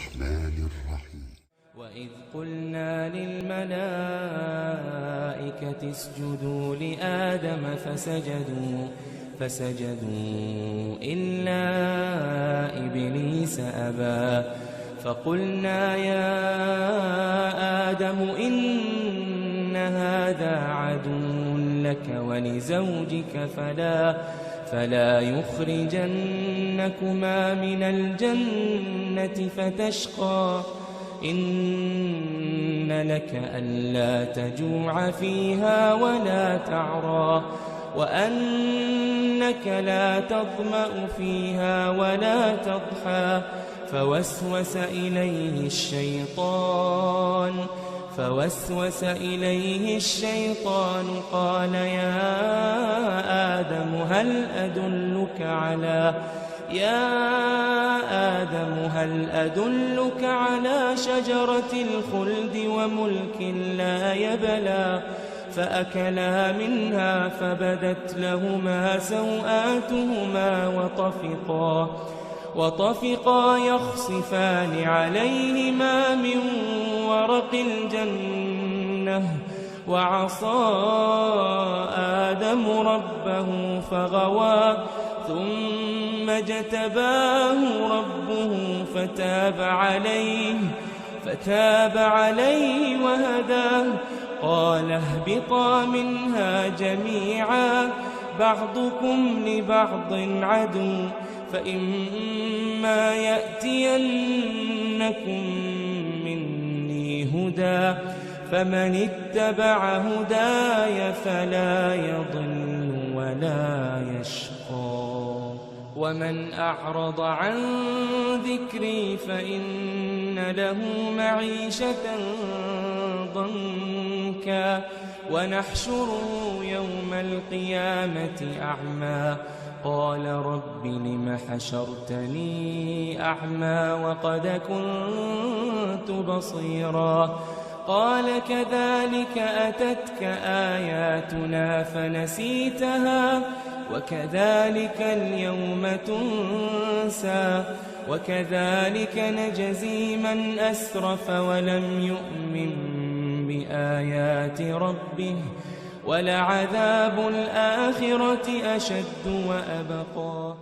الرحمن الرحيم. وإذ قلنا للملائكة اسجدوا لآدم فسجدوا إلا إبليس أبى فقلنا يا آدم إن هذا عدو لك ولزوجك فلا يخرجنكما من الجنة فتشقى إن لك ألا تجوع فيها ولا تعرى وأنك لا تظمأ فيها ولا تضحى فوسوس إليه الشيطان قال يا آدم هل أدلك على شجرة الخلد وملك لا يبلى فأكلا منها فبدت لهما سوآتهما وطفقا يخصفان عليهما من ورق الجنة وعصى آدم ربه فغوى ثم اجتباه ربه فتاب عليه وهداه قال اهبطا منها جميعا بعضكم لبعض عدو فإما يأتينكم مني هدى فمن اتبع هداي فلا يضل ولا يشقى ومن أعرض عن ذكري فإن له معيشة ضنكا ونحشره يوم القيامة أعمى قال رب لم حشرتني أعمى وقد كنت بصيرا قال كذلك أتتك آياتنا فنسيتها وكذلك اليوم تنسى وكذلك نجزي من أسرف ولم يؤمن بآيات ربه ولعذاب الآخرة أشد وأبقى